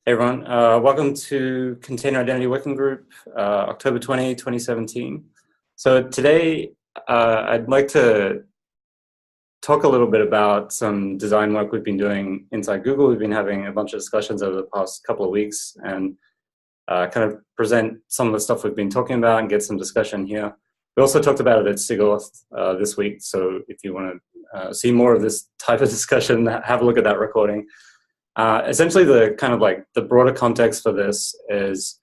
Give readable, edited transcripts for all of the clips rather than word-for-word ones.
Hey everyone, welcome to Container Identity Working Group, October 2017. So today I'd like to talk a little bit about some design work we've been doing inside Google. We've been having a bunch of discussions over the past couple of weeks and kind of present some of the stuff we've been talking about and get some discussion here. We also talked about it at sig-auth this week, so if you want to see more of this type of discussion, have a look at that recording. Essentially, the kind of like the broader context for this is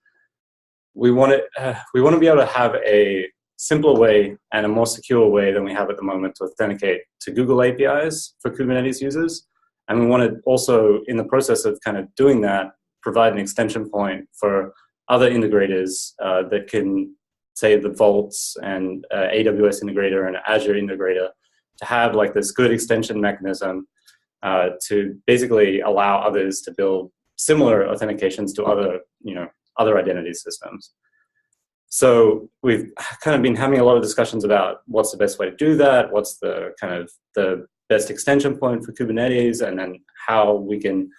we want to be able to have a simpler way and a more secure way than we have at the moment to authenticate to Google APIs for Kubernetes users. And we want to also, in the process of kind of doing that, provide an extension point for other integrators that can, say, the Vaults and AWS integrator and Azure integrator to have like this good extension mechanism to basically allow others to build similar authentications to other identity systems. So we've kind of been having a lot of discussions about what's the best way to do that, what's the kind of the best extension point for Kubernetes, and then how we can.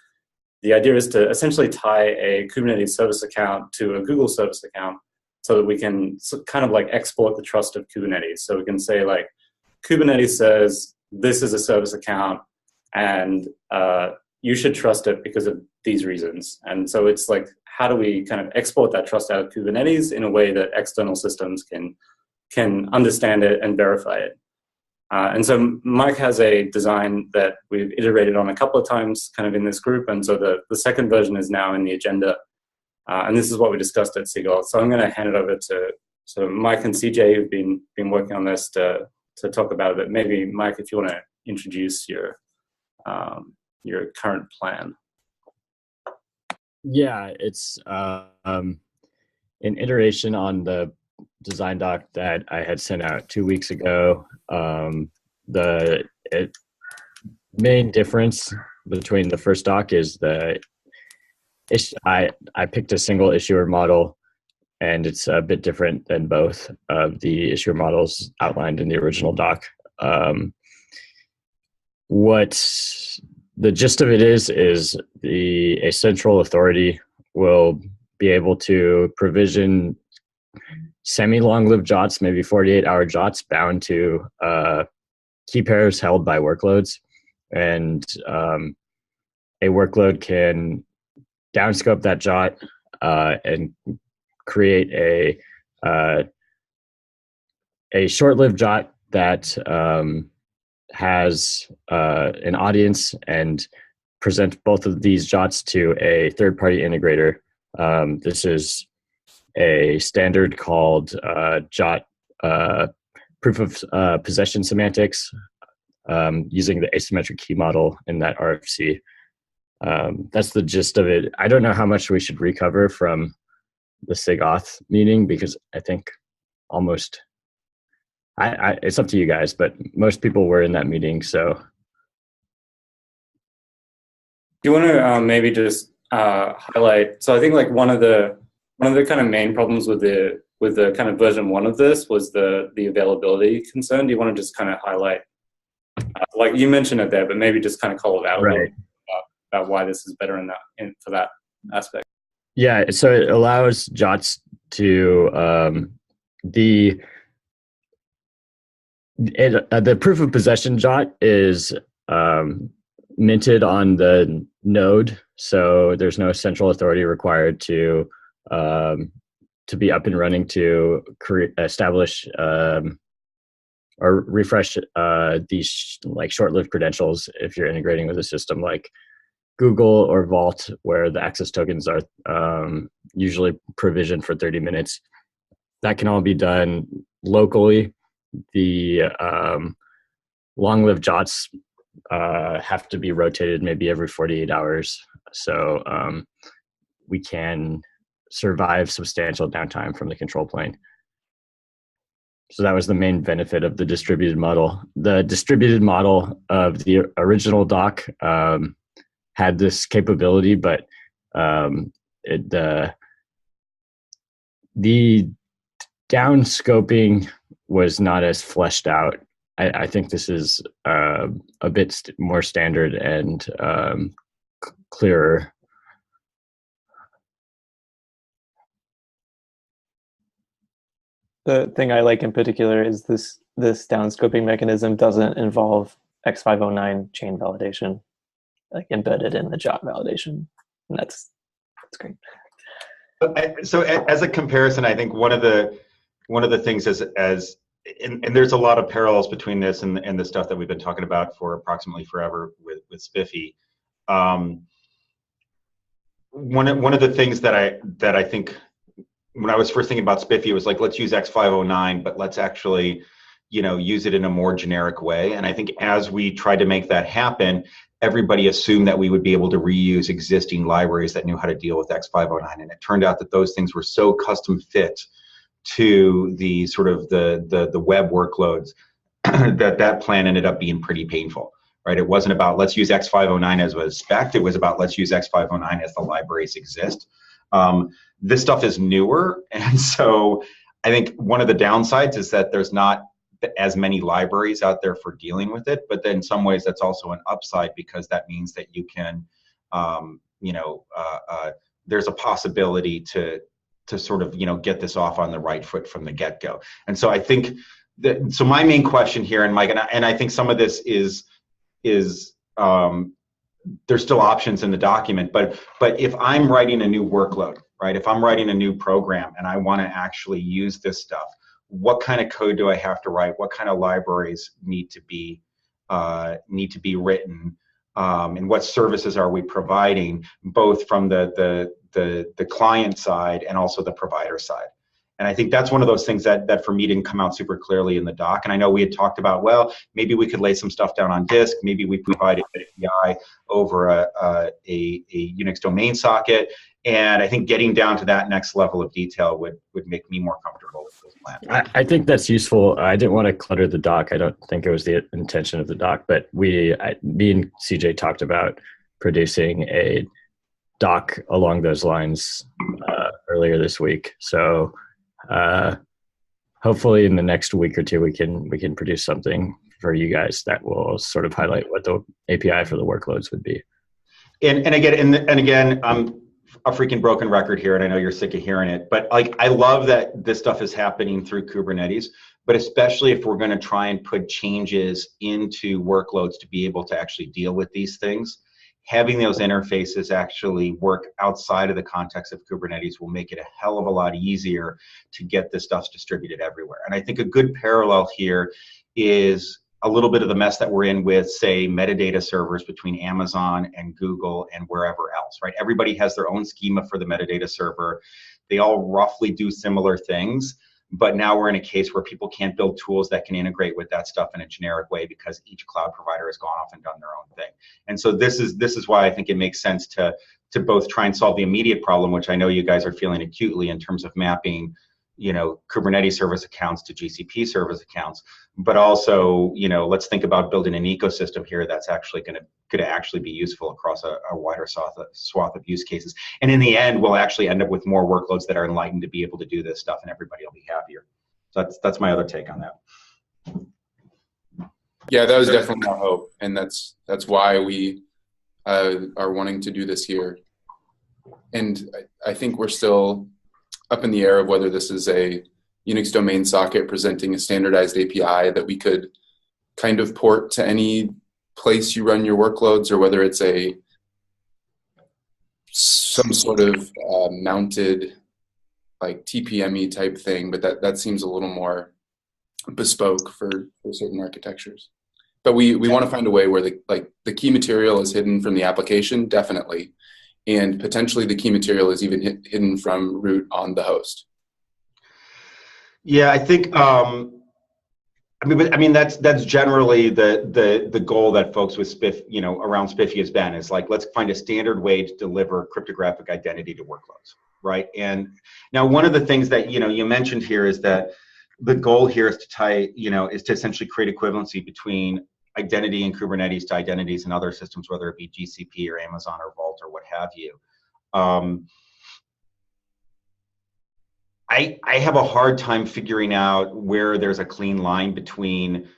The idea is to essentially tie a Kubernetes service account to a Google service account so that we can kind of like export the trust of Kubernetes. So we can say like, Kubernetes says this is a service account, and you should trust it because of these reasons. And so it's like, how do we kind of export that trust out of Kubernetes in a way that external systems can understand it and verify it? And so Mike has a design that we've iterated on a couple of times kind of in this group. And so the second version is now in the agenda. And this is what we discussed at sig-auth. So I'm going to hand it over to Mike and CJ, who've been working on this to talk about it. But maybe, Mike, if you want to introduce your current plan. Yeah, it's an iteration on the design doc that I had sent out 2 weeks ago. The main difference between the first doc is I picked a single issuer model, and it's a bit different than both of the issuer models outlined in the original doc. What the gist of it is a central authority will be able to provision semi-long-lived JOTs, maybe 48-hour JOTs, bound to key pairs held by workloads. And a workload can downscope that JOT and create a short-lived JOT that has an audience and present both of these JOTs to a third-party integrator. This is a standard called JOT proof of possession semantics, using the asymmetric key model in that RFC. That's the gist of it. I don't know how much we should recover from the sig-auth meeting, because I think almost it's up to you guys, but most people were in that meeting. So, do you want to maybe just highlight? So I think like one of the kind of main problems with the kind of version 1 of this was the availability concern. Do you want to just kind of highlight, like you mentioned it there, but maybe just kind of call it out a little bit about why this is better for that aspect? Yeah, so it allows JOTs to the proof of possession JOT is minted on the node, so there's no central authority required to be up and running to establish or refresh these like short-lived credentials if you're integrating with a system like Google or Vault, where the access tokens are usually provisioned for 30 minutes. That can all be done locally. The long-lived JOTs have to be rotated maybe every 48 hours. So we can survive substantial downtime from the control plane. So that was the main benefit of the distributed model. The distributed model of the original doc had this capability, but the downscoping was not as fleshed out. I think this is a bit more standard and clearer. The thing I like in particular is this downscoping mechanism doesn't involve X509 chain validation, like embedded in the jot validation. And that's great. So as a comparison, I think one of the things and there's a lot of parallels between this and the stuff that we've been talking about for approximately forever with Spiffy. One of the things that I think when I was first thinking about Spiffy, it was like, let's use X509, but let's actually, use it in a more generic way. And I think as we tried to make that happen, everybody assumed that we would be able to reuse existing libraries that knew how to deal with X509. And it turned out that those things were so custom fit to the sort of the web workloads that plan ended up being pretty painful. Right? It wasn't about let's use X509 as a spec. It was about let's use X509 as the libraries exist. This stuff is newer, and so I think one of the downsides is that there's not as many libraries out there for dealing with it. But then in some ways, that's also an upside because that means that you can, there's a possibility to sort of get this off on the right foot from the get-go. And so I think so my main question here, and Mike, and I think some of this is there's still options in the document, but if I'm writing a new workload, right? If I'm writing a new program and I want to actually use this stuff, what kind of code do I have to write? What kind of libraries need to be written? And what services are we providing, both from the client side and also the provider side? And I think that's one of those things that for me didn't come out super clearly in the doc. And I know we had talked about, well, maybe we could lay some stuff down on disk. Maybe we provide an API over a Unix domain socket. And I think getting down to that next level of detail would make me more comfortable with those plans. I think that's useful. I didn't want to clutter the doc. I don't think it was the intention of the doc, but me and CJ talked about producing a doc along those lines earlier this week. So hopefully in the next week or two, we can produce something for you guys that will sort of highlight what the API for the workloads would be. And again, I'm a freaking broken record here, and I know you're sick of hearing it, but like I love that this stuff is happening through Kubernetes, but especially if we're going to try and put changes into workloads to be able to actually deal with these things, having those interfaces actually work outside of the context of Kubernetes will make it a hell of a lot easier to get this stuff distributed everywhere. And I think a good parallel here is a little bit of the mess that we're in with, say, metadata servers between Amazon and Google and wherever else, right? Everybody has their own schema for the metadata server. They all roughly do similar things, but now we're in a case where people can't build tools that can integrate with that stuff in a generic way because each cloud provider has gone off and done their own thing. And so this is why I think it makes sense to both try and solve the immediate problem, which I know you guys are feeling acutely in terms of mapping, Kubernetes service accounts to GCP service accounts, but also, let's think about building an ecosystem here that's actually going to actually be useful across a wider swath of use cases. And in the end, we'll actually end up with more workloads that are enlightened to be able to do this stuff, and everybody will be happier. So that's my other take on that. Yeah, that was definitely our hope, and that's why we are wanting to do this here. And I think we're still up in the air of whether this is a Unix domain socket presenting a standardized API that we could kind of port to any place you run your workloads, or whether it's some sort of mounted like TPME type thing, but that seems a little more bespoke for certain architectures. But we want to find a way where the key material is hidden from the application, definitely. And potentially the key material is even hidden from root on the host. Yeah, I think. I mean that's generally the goal that folks with Spiff, around Spiffy has been, is like, let's find a standard way to deliver cryptographic identity to workloads, right? And now one of the things that you mentioned here is that the goal here is to tie, is to essentially create equivalency between identity in Kubernetes to identities in other systems, whether it be GCP or Amazon or Vault or what have you. I have a hard time figuring out where there's a clean line between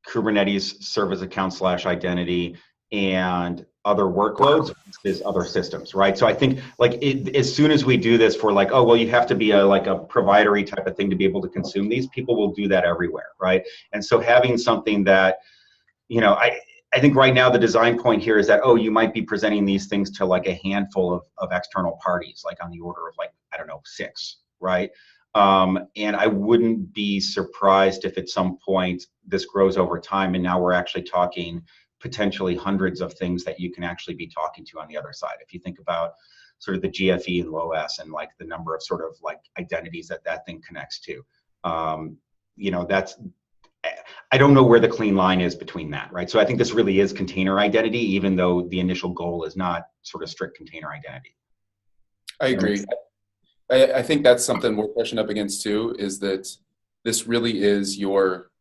Kubernetes service account / identity and other workloads versus other systems, right? So I think like as soon as we do this for like, oh, well, you have to be like a providery type of thing to be able to consume these, people will do that everywhere, right? And so having something that, you know, I think right now the design point here is that, oh, you might be presenting these things to like a handful of external parties, like on the order of like, I don't know, 6, right? And I wouldn't be surprised if at some point this grows over time and now we're actually talking potentially hundreds of things that you can actually be talking to on the other side. If you think about sort of the GFE and LOS and like the number of sort of like identities that that thing connects to, you know, I don't know where the clean line is between that, right? So I think this really is container identity, even though the initial goal is not sort of strict container identity. I agree. I think that's something we're pushing up against too, is that this really is your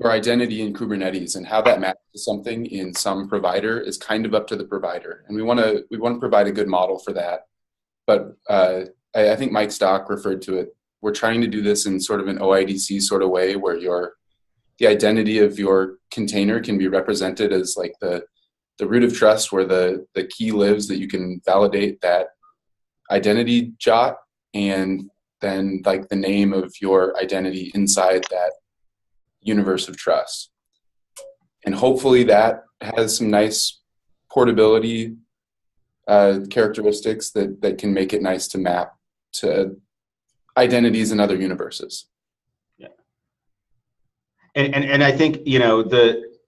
identity in Kubernetes, and how that maps to something in some provider is kind of up to the provider. And we want to provide a good model for that. But I think Mike Stock referred to it. We're trying to do this in sort of an OIDC sort of way where the identity of your container can be represented as like the root of trust, where the key lives, that you can validate that identity jot, and then like the name of your identity inside that universe of trust. And hopefully that has some nice portability characteristics that can make it nice to map to identities in other universes. Yeah. And I think, you know,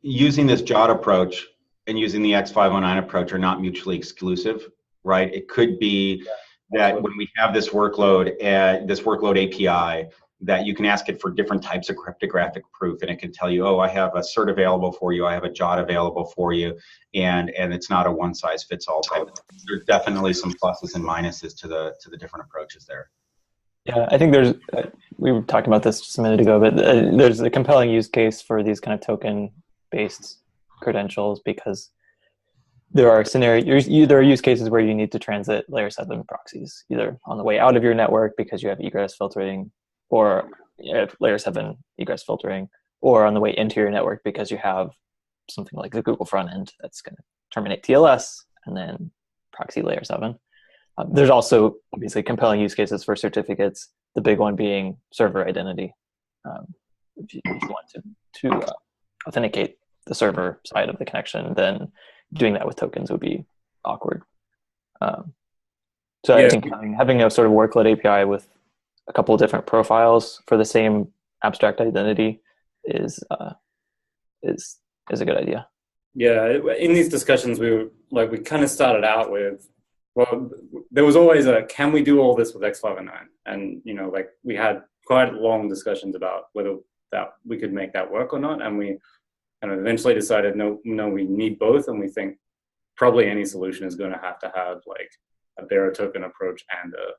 using this JOT approach and using the X509 approach are not mutually exclusive, right? It could be that when we have this workload API, that you can ask it for different types of cryptographic proof, and it can tell you, oh, I have a cert available for you, I have a JOT available for you, and it's not a one-size-fits-all type. There's definitely some pluses and minuses to the different approaches there. Yeah, I think we were talking about this just a minute ago, but there's a compelling use case for these kind of token-based credentials, because there are use cases where you need to transit layer 7 proxies, either on the way out of your network because you have egress filtering, or layer 7 egress filtering, or on the way into your network because you have something like the Google front end that's going to terminate TLS and then proxy layer 7. There's also obviously compelling use cases for certificates, the big one being server identity. If you want to authenticate the server side of the connection, then doing that with tokens would be awkward. So I think having a sort of workload API with a couple of different profiles for the same abstract identity is a good idea. Yeah, in these discussions, we kind of started out with, well, there was always can we do all this with X509? And, you know, like we had quite long discussions about whether that we could make that work or not. And we kind of eventually decided, no, we need both. And we think probably any solution is going to have like a bearer token approach and a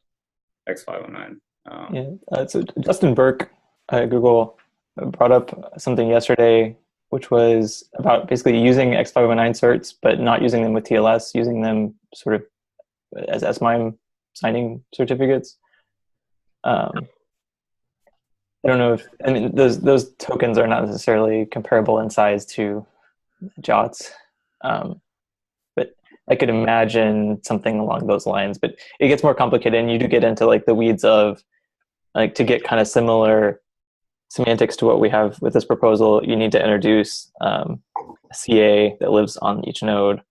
X509. So Justin Burke at Google brought up something yesterday, which was about basically using X509 certs, but not using them with TLS, using them sort of as SMIME signing certificates. I don't know if, I mean, those tokens are not necessarily comparable in size to JOTs, but I could imagine something along those lines. But it gets more complicated, and you do get into like the weeds of, like, to get kind of similar semantics to what we have with this proposal, you need to introduce a CA that lives on each node,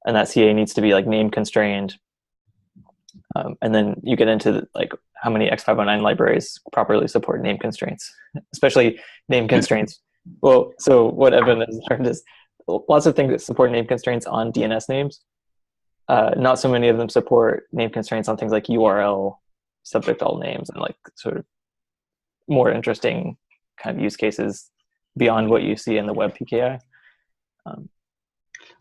and that CA needs to be like name constrained. And then you get into like how many X509 libraries properly support name constraints, especially name constraints. Well, so what Evan has learned is lots of things that support name constraints on DNS names. Not so many of them support name constraints on things like URL, subject all names, and like sort of more interesting kind of use cases beyond what you see in the web PKI.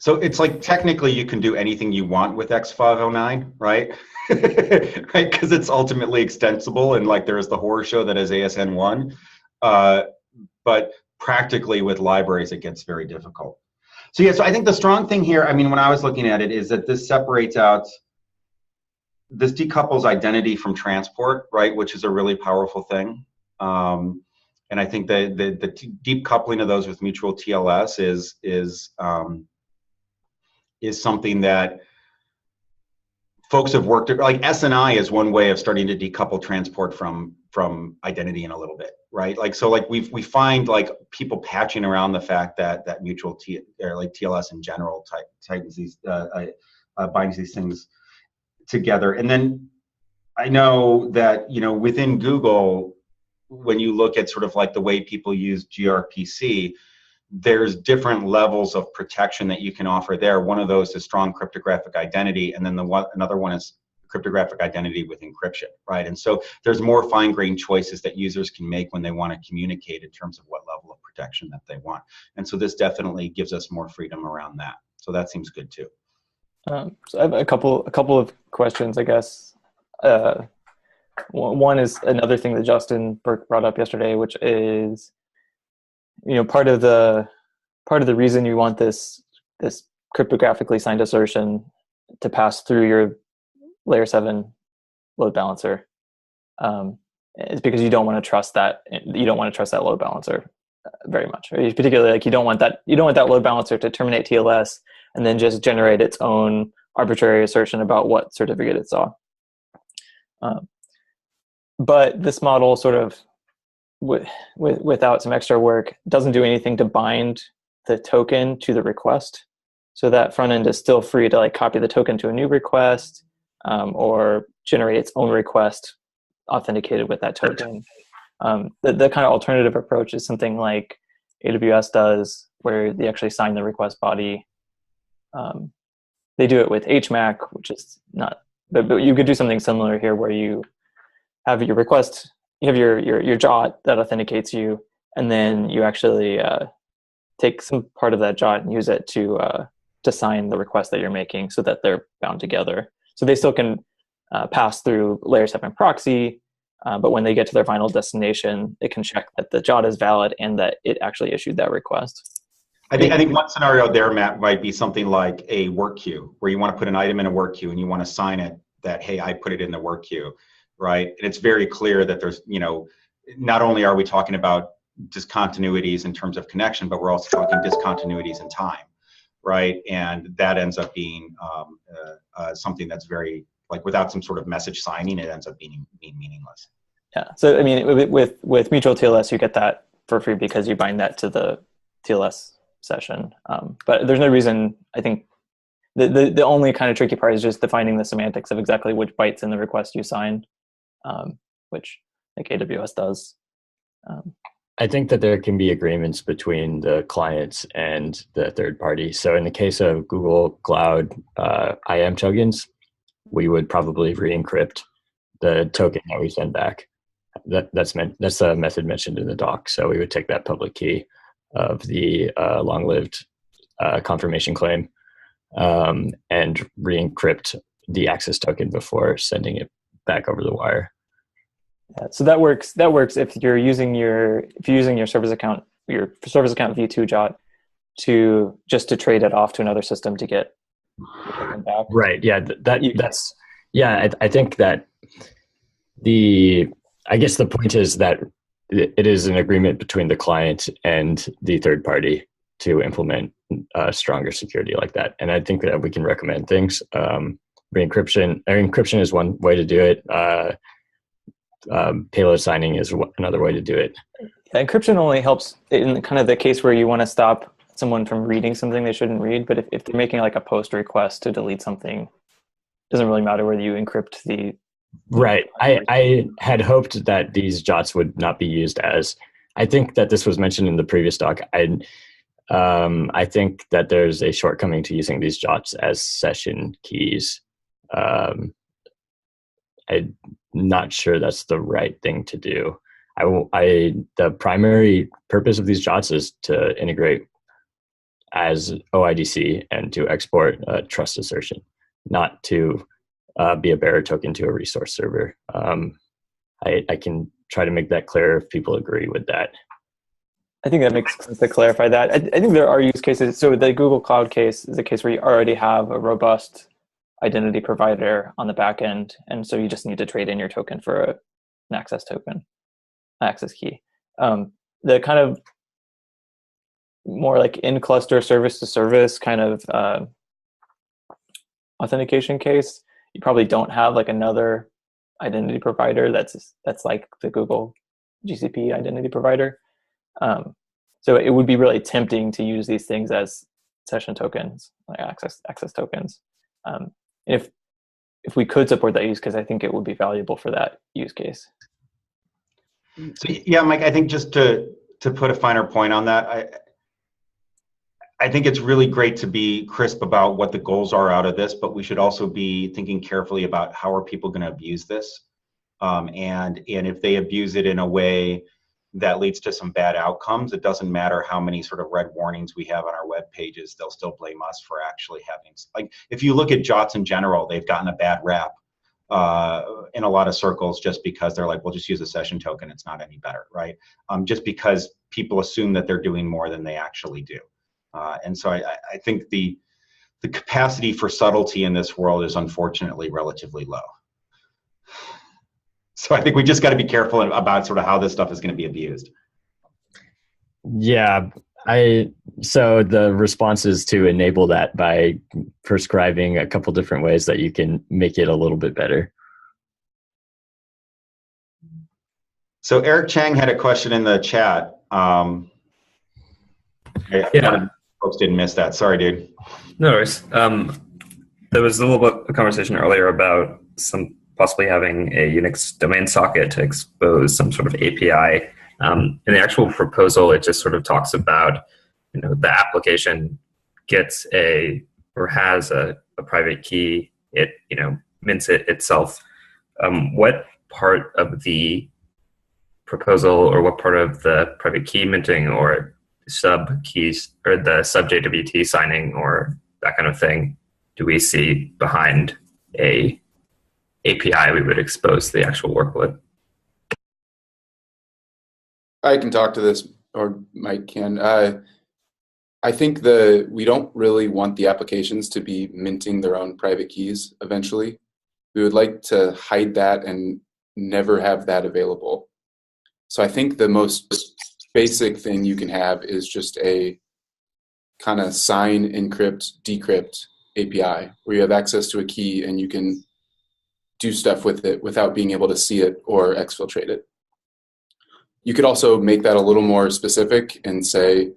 So it's like technically you can do anything you want with X509, right? Right, because it's ultimately extensible, and like there's the horror show that is ASN1, but practically with libraries it gets very difficult. So yeah, so I think the strong thing here, I mean, when I was looking at it, is that this decouples identity from transport, right, which is a really powerful thing. And I think the deep coupling of those with mutual TLS is is something that folks have worked, like SNI is one way of starting to decouple transport from identity in a little bit, right? Like, so like we find like people patching around the fact that mutual or like TLS in general tightens these, binds these things together. And then I know that, within Google, when you look at sort of like the way people use gRPC, there's different levels of protection that you can offer there. One of those is strong cryptographic identity, and then another one is cryptographic identity with encryption, right? And so there's more fine-grained choices that users can make when they want to communicate in terms of what level of protection that they want. And so this definitely gives us more freedom around that. So that seems good too. So I have a couple of questions, I guess. One is another thing that Justin Burke brought up yesterday, which is, part of the reason you want this cryptographically signed assertion to pass through your layer 7 load balancer is because you don't want to trust that load balancer very much. Right? Particularly, like you don't want that load balancer to terminate TLS and then just generate its own arbitrary assertion about what certificate it saw. But this model sort of, without some extra work, doesn't do anything to bind the token to the request. So that front end is still free to like copy the token to a new request or generate its own request authenticated with that token. The kind of alternative approach is something like AWS does, where they actually sign the request body. They do it with HMAC, which is not, but you could do something similar here, where you have your request, you have your JOT that authenticates you, and then you actually take some part of that JOT and use it to sign the request that you're making, so that they're bound together. So they still can pass through layer 7 proxy, but when they get to their final destination, it can check that the JOT is valid and that it actually issued that request. I think one scenario there, Matt, might be something like a work queue, where you want to put an item in a work queue and you want to sign it that, hey, I put it in the work queue, right? And it's very clear that there's, not only are we talking about discontinuities in terms of connection, but we're also talking discontinuities in time, right? And that ends up being something that's very, like, without some sort of message signing, it ends up being meaningless. Yeah. So I mean, with mutual TLS, you get that for free because you bind that to the TLS session. But there's no reason. I think the only kind of tricky part is just defining the semantics of exactly which bytes in the request you sign, which like AWS does. I think that there can be agreements between the clients and the third party. So in the case of Google Cloud IAM tokens, we would probably re-encrypt the token that we send back. That's a method mentioned in the doc. So we would take that public key of the long-lived confirmation claim and re-encrypt the access token before sending it back over the wire. Yeah, so that works if you're using your service account v2 JOT to trade it off to another system to get your token back. Right. Yeah. I think that I guess the point is that it is an agreement between the client and the third party to implement stronger security like that. And I think that we can recommend things. Encryption is one way to do it. Payload signing is another way to do it. Yeah, encryption only helps in kind of the case where you want to stop someone from reading something they shouldn't read. But if they're making like a post request to delete something, it doesn't really matter whether you encrypt the. Right. I had hoped that these JOTs would not be used as. I think that this was mentioned in the previous doc. I think that there's a shortcoming to using these JOTs as session keys. I'm not sure that's the right thing to do. The primary purpose of these JOTs is to integrate as OIDC and to export a trust assertion, not to be a bearer token to a resource server. I can try to make that clear if people agree with that. I think that makes sense to clarify that. I think there are use cases. So the Google Cloud case is a case where you already have a robust identity provider on the back end, and so you just need to trade in your token for an access token, access key. The kind of more like in cluster service to service kind of authentication case, you probably don't have like another identity provider that's like the Google GCP identity provider. So it would be really tempting to use these things as session tokens, like access tokens. If we could support that use case, I think it would be valuable for that use case. So yeah, Mike, I think just to put a finer point on that, I think it's really great to be crisp about what the goals are out of this, but we should also be thinking carefully about how are people going to abuse this, and if they abuse it in a way that leads to some bad outcomes, it doesn't matter how many sort of red warnings we have on our web pages, they'll still blame us for actually having, like, if you look at JOTs in general, they've gotten a bad rap in a lot of circles just because they're like, we'll just use a session token, it's not any better, right? Just because people assume that they're doing more than they actually do. And so I think the capacity for subtlety in this world is unfortunately relatively low. So I think we just got to be careful about sort of how this stuff is going to be abused. Yeah, so the response is to enable that by prescribing a couple different ways that you can make it a little bit better. So Eric Chang had a question in the chat. Yeah. Folks didn't miss that. Sorry, dude. No worries. There was a little bit of conversation earlier about some possibly having a Unix domain socket to expose some sort of API. In the actual proposal, it just sort of talks about, the application gets or has a private key. It, mints it itself. What part of the proposal, or what part of the private key minting or sub keys or the sub JWT signing or that kind of thing do we see behind a API we would expose the actual workload? I can talk to this, or Mike can. I think we don't really want the applications to be minting their own private keys eventually. We would like to hide that and never have that available. So I think the most basic thing you can have is just a kind of sign, encrypt, decrypt API where you have access to a key and you can do stuff with it without being able to see it or exfiltrate it. You could also make that a little more specific and say,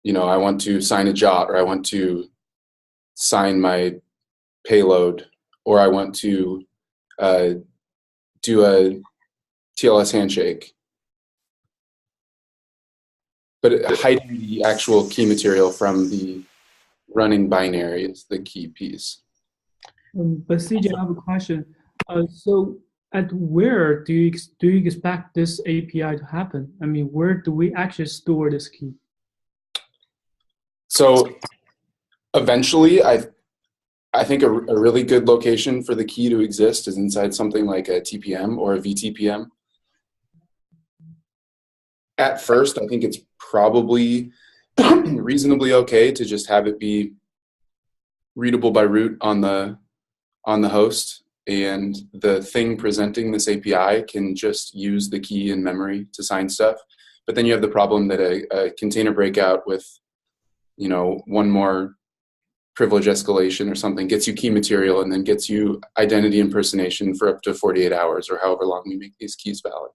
I want to sign a JOT, or I want to sign my payload, or I want to do a TLS handshake. But hiding the actual key material from the running binary is the key piece. But CJ, I have a question. So at where do you expect this API to happen? I mean, where do we actually store this key? So eventually, I think a really good location for the key to exist is inside something like a TPM or a VTPM. At first, I think it's probably reasonably okay to just have it be readable by root on the host, and the thing presenting this API can just use the key in memory to sign stuff. But then you have the problem that a container breakout with one more privilege escalation or something gets you key material and then gets you identity impersonation for up to 48 hours or however long we make these keys valid.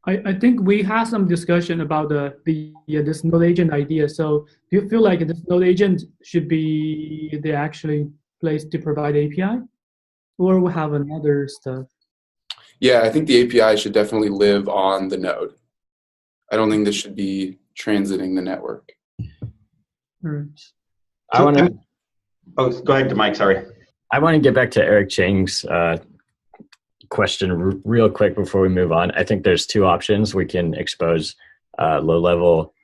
I think we had some discussion about this node agent idea. So do you feel like this node agent should be the actually place to provide API, or we have another stuff? Yeah, I think the API should definitely live on the node. I don't think this should be transiting the network. Right. Go ahead, Mike. Sorry. I want to get back to Eric Chang's question real quick before we move on. I think there's two options. We can expose low-level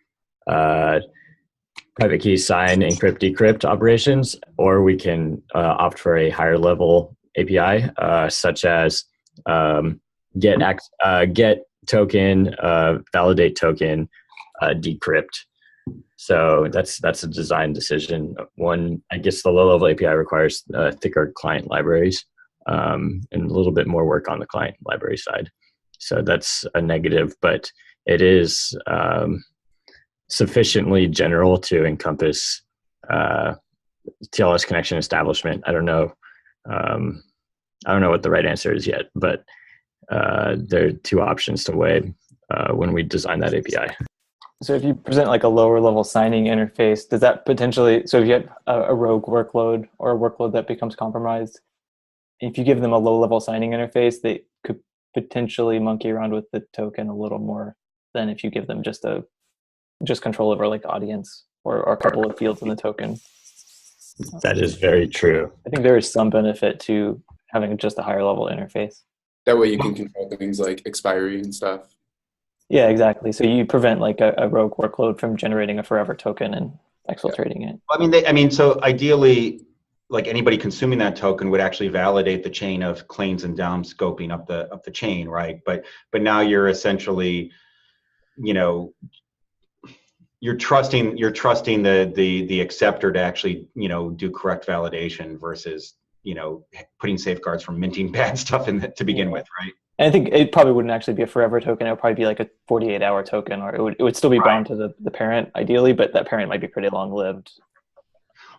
private key sign, encrypt, decrypt operations, or we can opt for a higher level API, such as get token, validate token, decrypt. So that's a design decision. One, I guess the low-level API requires thicker client libraries and a little bit more work on the client library side. So that's a negative, but it is sufficiently general to encompass TLS connection establishment. I don't know. I don't know what the right answer is yet, but there are two options to weigh when we design that API. So if you present like a lower level signing interface, does that potentially, so if you have a rogue workload or a workload that becomes compromised, if you give them a low level signing interface, they could potentially monkey around with the token a little more than if you give them just control over like audience or a couple of fields in the token. That is very true. I think there is some benefit to having just a higher level interface. That way you can control things like expiry and stuff. Yeah, exactly. So you prevent like a rogue workload from generating a forever token and exfiltrating it. I mean, so ideally, like anybody consuming that token would actually validate the chain of claims and down scoping up the chain, right? But now you're essentially, you're trusting the acceptor to actually, do correct validation versus, putting safeguards from minting bad stuff to begin with, right? And I think it probably wouldn't actually be a forever token. It would probably be like a 48-hour token, or it would still be bound to the parent ideally, but that parent might be pretty long-lived.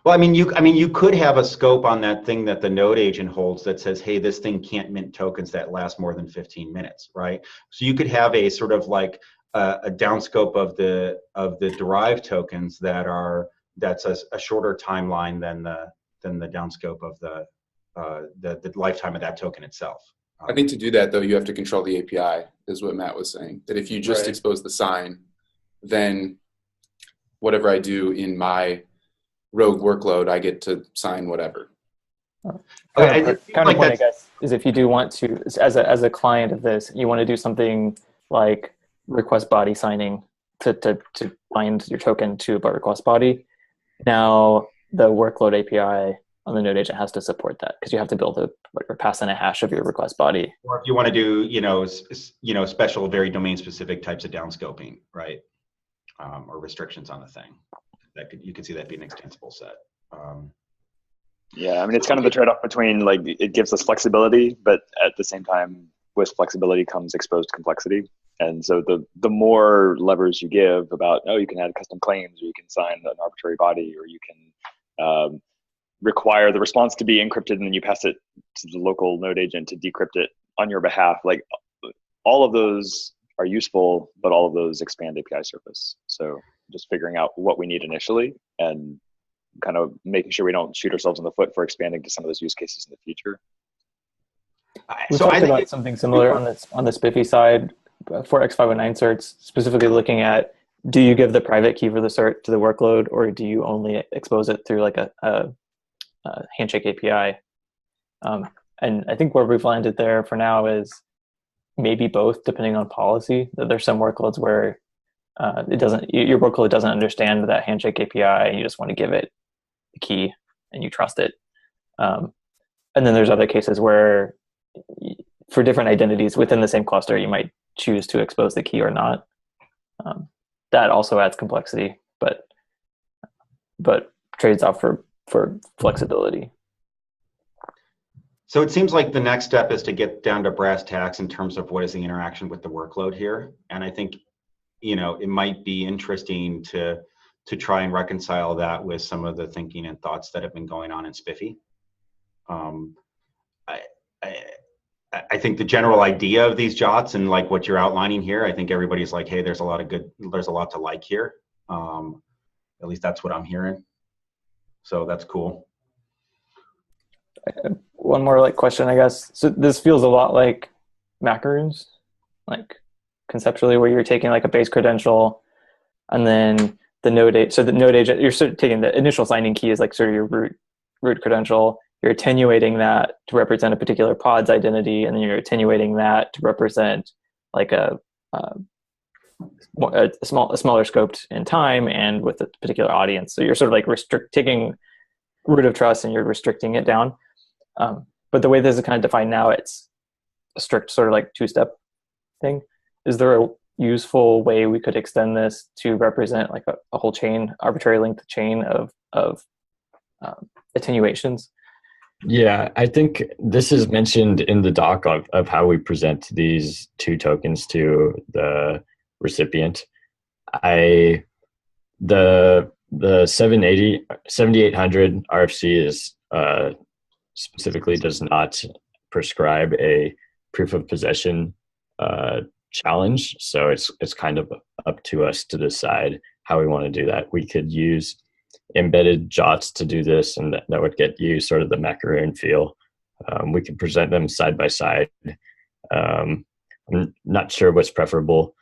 Well, I mean, you could have a scope on that thing that the node agent holds that says, hey, this thing can't mint tokens that last more than 15 minutes, right? So you could have a sort of like a downscope of the derived tokens that's a shorter timeline than the downscope of the lifetime of that token itself. I think to do that, though, you have to control the API, is what Matt was saying. That if you just expose the sign, then whatever I do in my rogue workload, I get to sign whatever. Counterpoint, I guess, is if you do want to, as a client of this, you want to do something like request body signing to bind your token to a request body. Now, the workload API on the node agent has to support that because you have to build or pass in a hash of your request body. Or if you want to do, special, very domain-specific types of downscoping, right? Or restrictions on the thing. You could see that being an extensible set. Yeah, I mean, it's kind of the trade-off between like it gives us flexibility, but at the same time, with flexibility comes exposed complexity. And so the more levers you give about, you can add custom claims, or you can sign an arbitrary body, or you can require the response to be encrypted, and then you pass it to the local node agent to decrypt it on your behalf. Like all of those are useful, but all of those expand API surface. So just figuring out what we need initially and kind of making sure we don't shoot ourselves in the foot for expanding to some of those use cases in the future. We talked about something similar on the Spiffy side for X509 certs, specifically looking at, do you give the private key for the cert to the workload, or do you only expose it through like a handshake API? And I think where we've landed there for now is maybe both, depending on policy. There's some workloads where your workload doesn't understand that handshake API, and you just want to give it the key and you trust it. And then there's other cases where for different identities within the same cluster, you might choose to expose the key or not. That also adds complexity, but trades off for flexibility. So it seems like the next step is to get down to brass tacks in terms of what is the interaction with the workload here. And I think, it might be interesting to try and reconcile that with some of the thinking and thoughts that have been going on in Spiffy. I think the general idea of these JOTs and like what you're outlining here, I think everybody's like, hey, there's a lot to like here. At least that's what I'm hearing. So that's cool. One more question, I guess. So this feels a lot like macaroons, like conceptually, where you're taking like a base credential and then the node agent. So the node agent, you're sort of taking the initial signing key is like sort of your root credential. You're attenuating that to represent a particular pod's identity, and then you're attenuating that to represent like a smaller scoped in time and with a particular audience. So you're sort of like taking root of trust and you're restricting it down. But the way this is kind of defined now, it's a strict sort of like two-step thing. Is there a useful way we could extend this to represent like a whole chain, arbitrary linked chain of attenuations? Yeah, I think this is mentioned in the doc of how we present these two tokens to the recipient. The the 7800 RFC is specifically does not prescribe a proof of possession challenge. So it's kind of up to us to decide how we want to do that. We could use embedded JOTs to do this, and that would get you sort of the macaroon feel. We could present them side by side. I'm not sure what's preferable.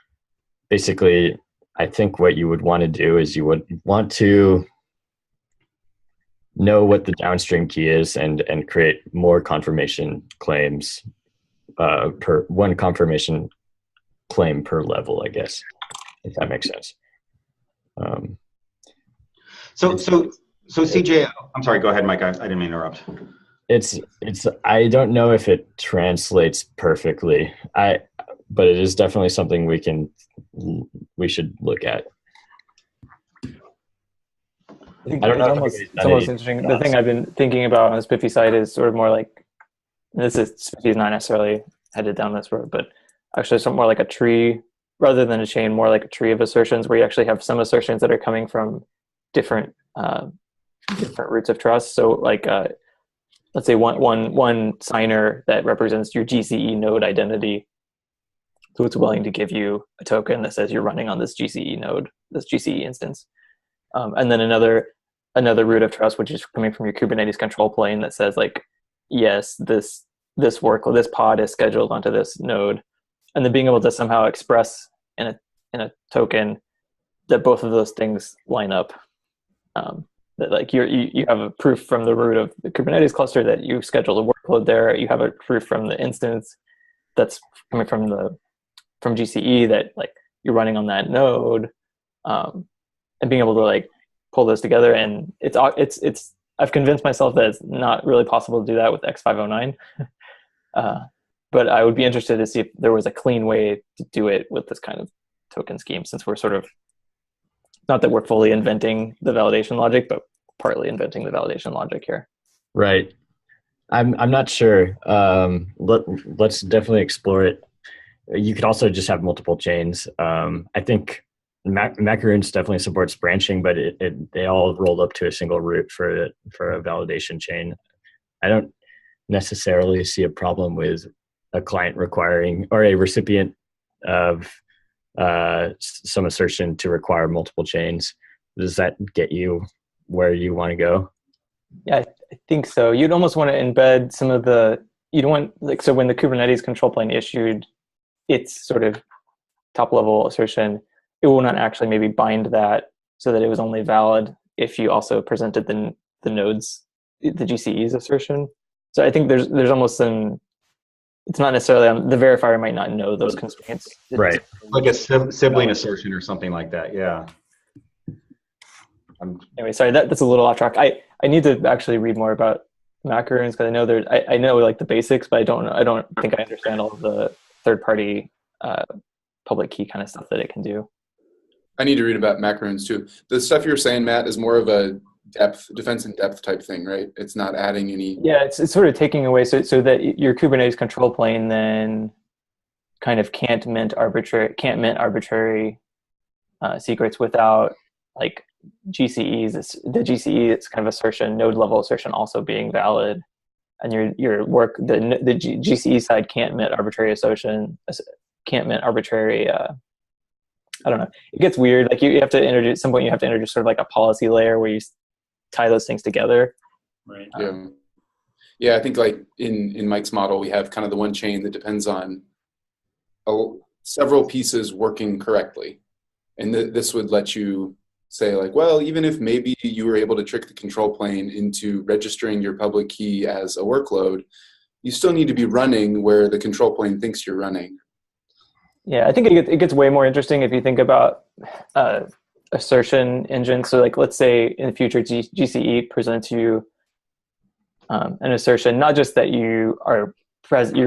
Basically, I think what you would want to do is you would want to know what the downstream key is and create more confirmation claims per one confirmation claim per level, I guess, if that makes sense. So CJ, I'm sorry, go ahead, Mike. I didn't mean to interrupt. It's I don't know if it translates perfectly. But it is definitely something we should look at. I don't know. It's almost interesting. The thing I've been thinking about on the Spiffy side is sort of more like, Spiffy is not necessarily headed down this road, but actually something more like a tree rather than a chain, more like a tree of assertions where you actually have some assertions that are coming from different roots of trust. So like, let's say one signer that represents your GCE node identity. So it's willing to give you a token that says you're running on this GCE node, this GCE instance. And then another root of trust, which is coming from your Kubernetes control plane that says like, yes, this workload, this pod is scheduled onto this node. And then being able to somehow express in a token that both of those things line up. That like you have a proof from the root of the Kubernetes cluster that you scheduled a workload there. You have a proof from the instance that's coming from GCE that like you're running on that node, and being able to like pull those together. And it's I've convinced myself that it's not really possible to do that with X509. But I would be interested to see if there was a clean way to do it with this kind of token scheme, since we're sort of, not that we're fully inventing the validation logic, but partly inventing the validation logic here. Right. I'm not sure. Let's definitely explore it. You could also just have multiple chains. I think macaroons definitely supports branching, but they all rolled up to a single root for a validation chain. I don't necessarily see a problem with a client requiring, or a recipient of some assertion to require multiple chains. Does that get you where you want to go? Yeah, I think so. You'd almost want to embed some of you don't want, like, so when the Kubernetes control plane issued its sort of top level assertion, it will not actually maybe bind that so that it was only valid if you also presented the nodes, the GCE's assertion. So I think there's almost it's not necessarily the verifier might not know those constraints. Right. Like a sibling assertion or something like that. Yeah. Anyway, sorry, that's a little off track. I need to actually read more about macaroons because I know I know like the basics, but I don't think I understand all of the third party public key kind of stuff that it can do. I need to read about macaroons too. The stuff you're saying, Matt, is more of a defense in depth type thing, right? It's not adding any. Yeah, it's sort of taking away so that your Kubernetes control plane then kind of can't mint arbitrary secrets without like the GCE's kind of assertion, node level assertion also being valid, and your work the GCE side can't mint arbitrary assertion, can't mint arbitrary. I don't know. It gets weird. Like you have to introduce, at some point you have to introduce sort of like a policy layer where you tie those things together. Right. Yeah. I think like in Mike's model, we have kind of the one chain that depends on several pieces working correctly. And this would let you say like, well, even if maybe you were able to trick the control plane into registering your public key as a workload, you still need to be running where the control plane thinks you're running. Yeah, I think it gets way more interesting if you think about assertion engines. So like, let's say in the future, GCE presents you an assertion, not just that your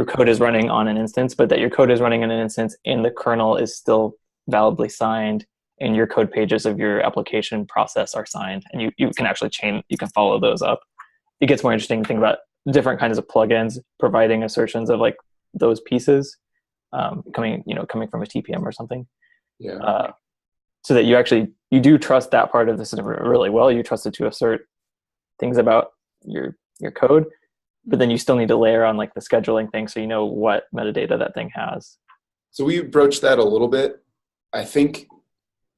code is running on an instance, but that your code is running on an instance and the kernel is still validly signed and your code pages of your application process are signed. And you can actually you can follow those up. It gets more interesting to think about different kinds of plugins providing assertions of like those pieces coming from a TPM or something. Yeah. so that you do trust that part of the system really well. You trust it to assert things about your code, but then you still need to layer on like the scheduling thing so you know what metadata that thing has. So we broached that a little bit. I think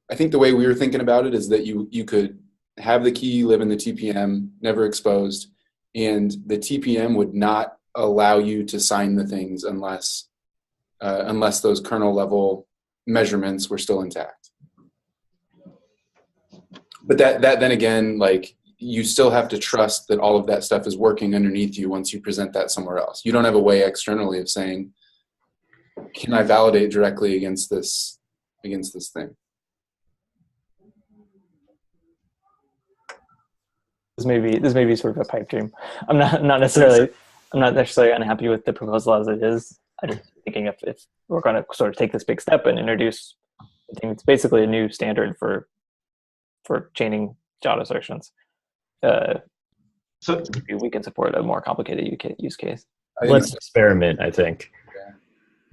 the way we were thinking about it is that you could have the key live in the TPM, never exposed, and the TPM would not allow you to sign the things unless those kernel level measurements were still intact. But that then again, like, you still have to trust that all of that stuff is working underneath you once you present that somewhere else. You don't have a way externally of saying, can I validate directly against this thing? This may be sort of a pipe dream. I'm not necessarily unhappy with the proposal as it is. I'm just thinking if we're going to sort of take this big step and introduce, I think it's basically a new standard for chaining JOT assertions. So maybe we can support a more complicated use case. Let's experiment, I think.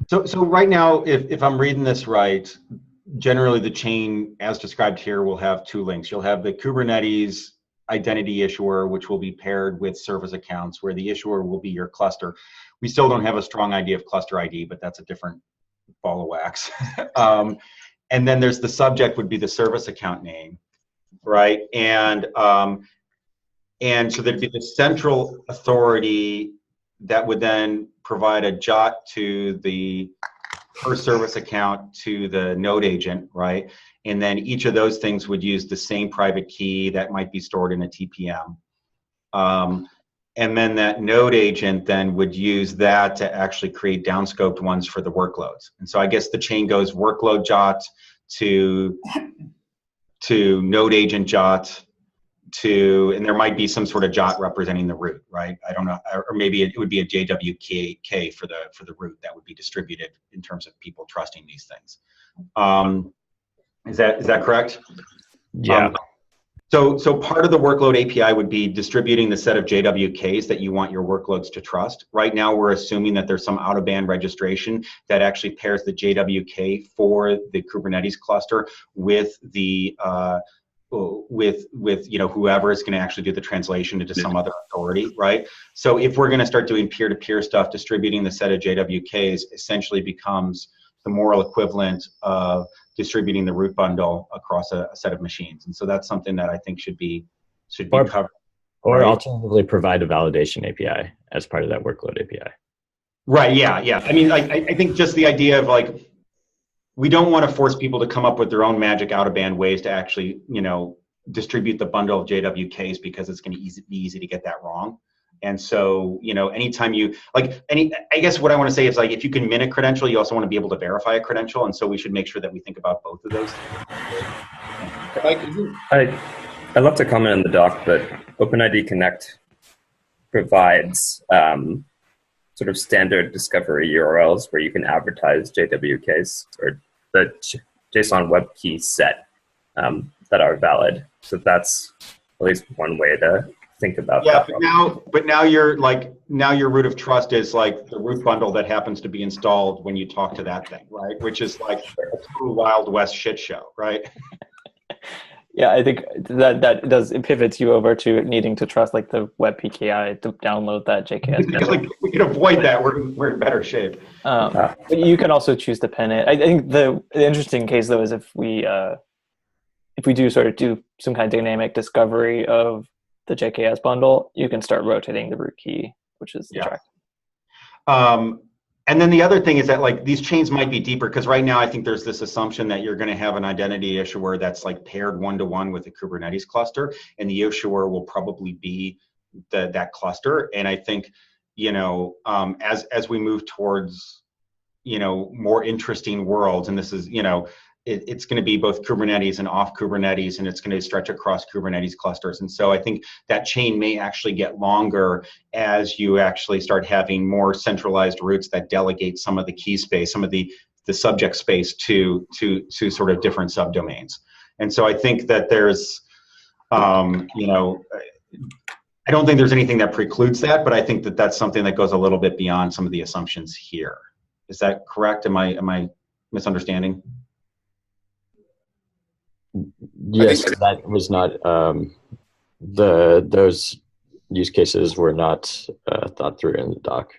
So right now, if I'm reading this right, generally the chain as described here will have two links. You'll have the Kubernetes identity issuer, which will be paired with service accounts, where the issuer will be your cluster. We still don't have a strong idea of cluster ID, but that's a different ball of wax. And then there's the subject would be the service account name, right? And so there'd be the central authority that would then provide a JOT to the per service account to the node agent, right? And then each of those things would use the same private key that might be stored in a TPM. And then that node agent then would use that to actually create downscoped ones for the workloads. And so I guess the chain goes workload JOT to node agent JOT and there might be some sort of JOT representing the root, right? I don't know, or maybe it would be a JWK for the root that would be distributed in terms of people trusting these things. Is that correct? Yeah. So part of the workload API would be distributing the set of JWKs that you want your workloads to trust. Right now, we're assuming that there's some out-of-band registration that actually pairs the JWK for the Kubernetes cluster with the with whoever is going to actually do the translation into some other authority, right? So if we're going to start doing peer-to-peer stuff, distributing the set of JWKs essentially becomes the moral equivalent of distributing the root bundle across a set of machines. And so that's something that I think should be covered. Or alternatively provide a validation API as part of that workload API. Right, yeah. I mean, I think just the idea of like, we don't want to force people to come up with their own magic out-of-band ways to actually, distribute the bundle of JWKs because it's going to be easy to get that wrong. And so, anytime I guess what I want to say is like, if you can mint a credential, you also want to be able to verify a credential. And so we should make sure that we think about both of those. I'd love to comment on the doc, but OpenID Connect provides sort of standard discovery URLs where you can advertise JWKs or the JSON web key set that are valid. So that's at least one way to think about that. But now your root of trust is like the root bundle that happens to be installed when you talk to that thing, right? Which is like a total Wild West shit show, right? Yeah, I think it pivots you over to needing to trust like the web PKI to download that JKS. Like, we can avoid that. We're in better shape. But you can also choose to pin it. I think the interesting case though is if we do sort of do some kind of dynamic discovery of the JKS bundle, you can start rotating the root key, which is attractive. And then the other thing is that like these chains might be deeper because right now I think there's this assumption that you're going to have an identity issuer that's like paired one-to-one with a Kubernetes cluster, and the issuer will probably be that cluster. And I think as we move towards more interesting worlds, and this is it's going to be both Kubernetes and off Kubernetes, and it's going to stretch across Kubernetes clusters. And so I think that chain may actually get longer as you actually start having more centralized roots that delegate some of the key space, some of the subject space to sort of different subdomains. And so I think that there's, I don't think there's anything that precludes that, but I think that that's something that goes a little bit beyond some of the assumptions here. Is that correct? Am I misunderstanding? Yes, that was not those use cases were not thought through in the doc.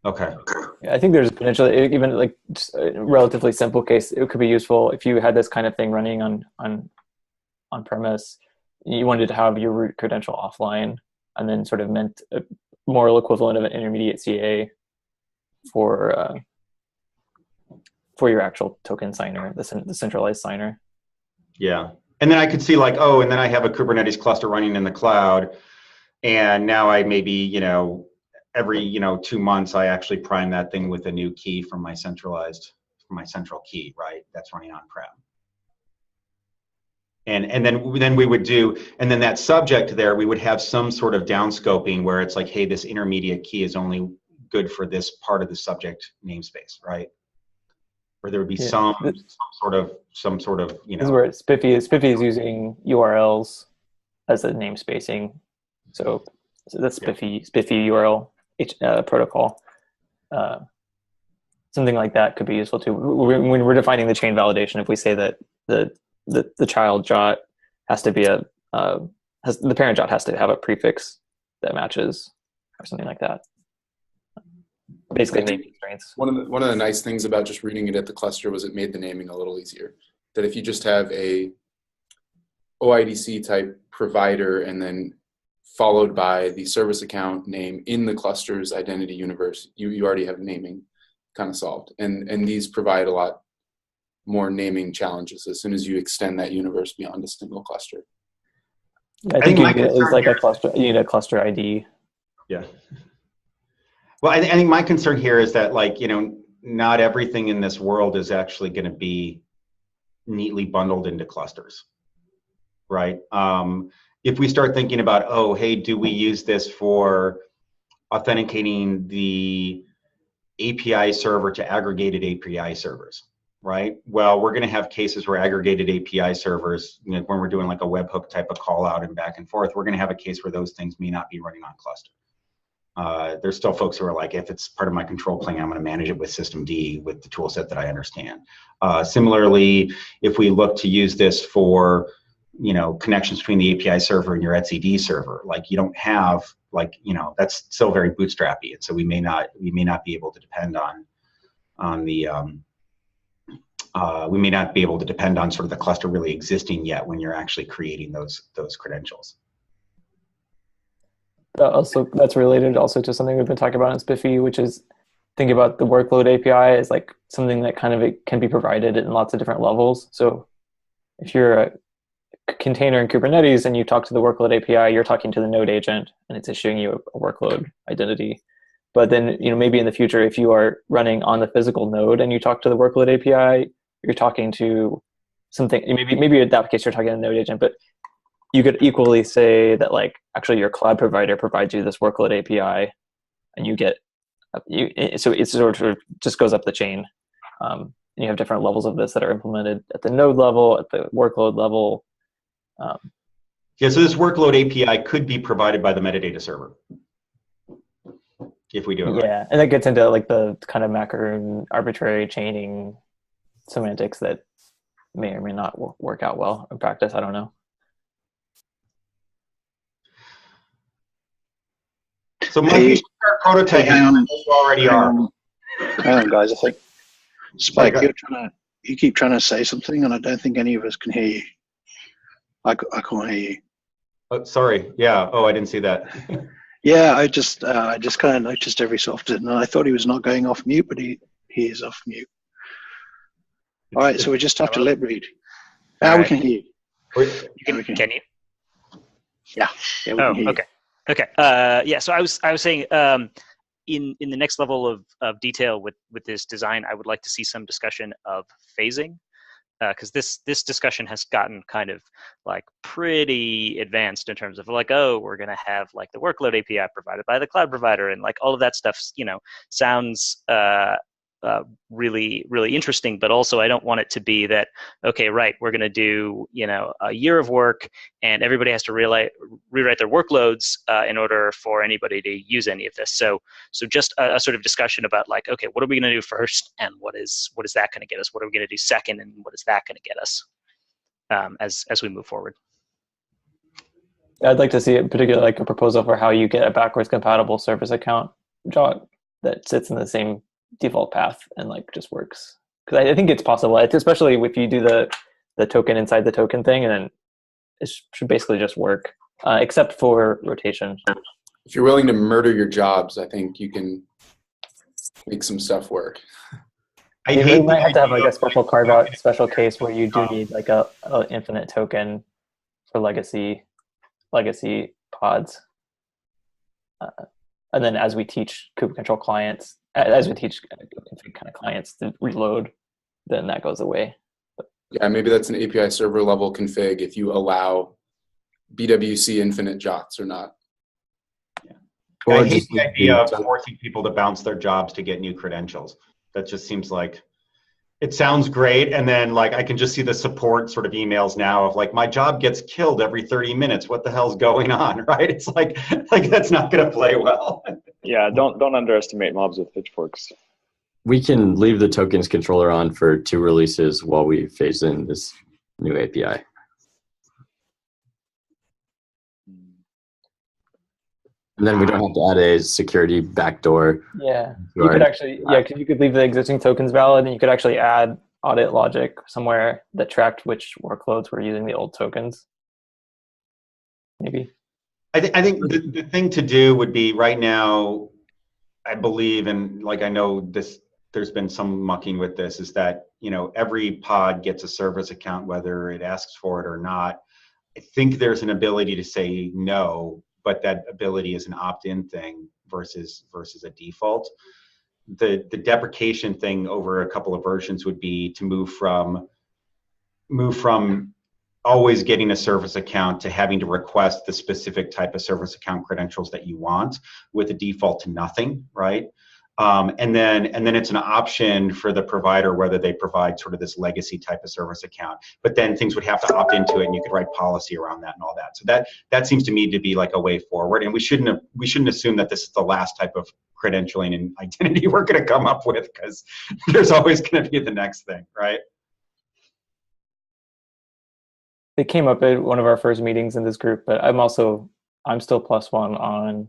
Okay. Yeah, I think there's potentially even like just a relatively simple case. It could be useful if you had this kind of thing running on premise. You wanted to have your root credential offline, and then sort of meant a moral equivalent of an intermediate CA for your actual token signer, the centralized signer. Yeah. And then I could see like, oh, and then I have a Kubernetes cluster running in the cloud. And now I maybe, every, 2 months, I actually prime that thing with a new key from my central key, right? That's running on-prem. And then we would do, and then that subject there, we would have some sort of downscoping where it's like, hey, this intermediate key is only good for this part of the subject namespace, right? Where there would be some sort of, This is where Spiffy is using URLs as a namespacing. So that's Spiffy URL protocol. Something like that could be useful too. When we're defining the chain validation, if we say that the child jot has to be the parent jot has to have a prefix that matches or something like that. Basically, naming constraints. One of the nice things about just reading it at the cluster was it made the naming a little easier. That if you just have a OIDC type provider and then followed by the service account name in the cluster's identity universe, you already have naming kind of solved. And these provide a lot more naming challenges as soon as you extend that universe beyond a single cluster. I think it's like you need a cluster ID. Yeah. Well, I think my concern here is that, like, not everything in this world is actually going to be neatly bundled into clusters, right? If we start thinking about, oh, hey, do we use this for authenticating the API server to aggregated API servers, right? Well, we're going to have cases where aggregated API servers, when we're doing like a webhook type of call out and back and forth, we're going to have a case where those things may not be running on cluster. There's still folks who are like, if it's part of my control plane, I'm going to manage it with systemd with the tool set that I understand. Similarly, if we look to use this for, connections between the API server and your etcd server, like you don't have that's still very bootstrappy, and so we may not be able to depend on sort of the cluster really existing yet when you're actually creating those credentials. Also, that's related also to something we've been talking about in Spiffy, which is think about the workload API as like something that kind of it can be provided in lots of different levels. So if you're a container in Kubernetes and you talk to the workload API, you're talking to the node agent and it's issuing you a workload identity. But then, maybe in the future, if you are running on the physical node and you talk to the workload API, you're talking to something, maybe in that case, you're talking to the node agent, but you could equally say that like actually your cloud provider provides you this workload API and you get, so it sort of just goes up the chain. And you have different levels of this that are implemented at the node level, at the workload level. Yeah, so this workload API could be provided by the metadata server if we do it right. Yeah, and that gets into like the kind of macro and arbitrary chaining semantics that may or may not work out well in practice. I don't know. So Mike, you should start prototyping. Hang on. You already are. Hang on, guys. I think Spike, you keep trying to say something, and I don't think any of us can hear you. I can't hear you. Oh, sorry. Yeah. Oh, I didn't see that. Yeah, I just kind of noticed every so often, and I thought he was not going off mute, but he is off mute. All right, so we just have to lip read. We can hear you. Can you? Yeah, we can hear you. Okay. Yeah. So I was saying, in the next level of detail with this design, I would like to see some discussion of phasing, because this discussion has gotten kind of like pretty advanced in terms of like, oh, we're gonna have like the workload API provided by the cloud provider, and like all of that stuff, sounds really, really interesting, but also I don't want it to be that, okay, right, we're going to do, a year of work and everybody has to rewrite their workloads in order for anybody to use any of this. So just a sort of discussion about like, okay, what are we going to do first, and what is that going to get us? What are we going to do second, and what is that going to get us? as we move forward. I'd like to see in particular like a proposal for how you get a backwards compatible service account jog that sits in the same default path and like just works. Because I think it's possible, especially if you do the token inside the token thing, and then it should basically just work, except for rotation. If you're willing to murder your jobs, I think you can make some stuff work. You might have to have like a special carve out, special case where you do need like a infinite token for legacy pods. And then as we teach kube control clients, as we teach config kind of clients to reload, then that goes away. Yeah, maybe that's an API server level config if you allow BWC infinite JOTs or not. Yeah. I hate the idea of forcing people to bounce their jobs to get new credentials. That just seems like, it sounds great, and then like I can just see the support sort of emails now of like, my job gets killed every 30 minutes. What the hell's going on, right? It's like that's not going to play well. Yeah, don't underestimate mobs with pitchforks. We can leave the tokens controller on for 2 releases while we phase in this new API. And then we don't have to add a security backdoor. Yeah, you could actually, you could leave the existing tokens valid, and you could actually add audit logic somewhere that tracked which workloads were using the old tokens. Maybe. I think the thing to do would be right now, I believe, and like I know this, there's been some mucking with this, is that, you know, every pod gets a service account whether it asks for it or not. I think there's an ability to say no, but that ability is an opt-in thing versus a default. The deprecation thing over a couple of versions would be to move from always getting a service account to having to request the specific type of service account credentials that you want with a default to nothing, right? And then it's an option for the provider whether they provide sort of this legacy type of service account, but then things would have to opt into it, and you could write policy around that and all that. So that seems to me to be like a way forward, and we shouldn't assume that this is the last type of credentialing and identity we're going to come up with, because there's always going to be the next thing, right? It came up at one of our first meetings in this group, but I'm still +1 on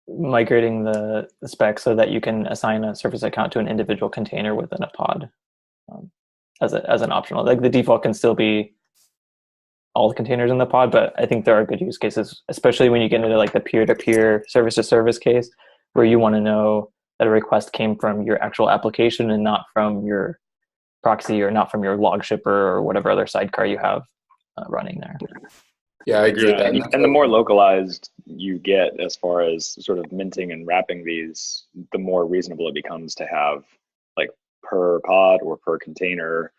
migrating the spec so that you can assign a service account to an individual container within a pod as an optional. Like the default can still be all the containers in the pod, but I think there are good use cases, especially when you get into like the peer-to-peer service-to-service case, where you want to know that a request came from your actual application and not from your proxy or not from your log shipper or whatever other sidecar you have running there. Yeah, I agree with that. And the more localized you get as far as sort of minting and wrapping these, the more reasonable it becomes to have like per pod or per container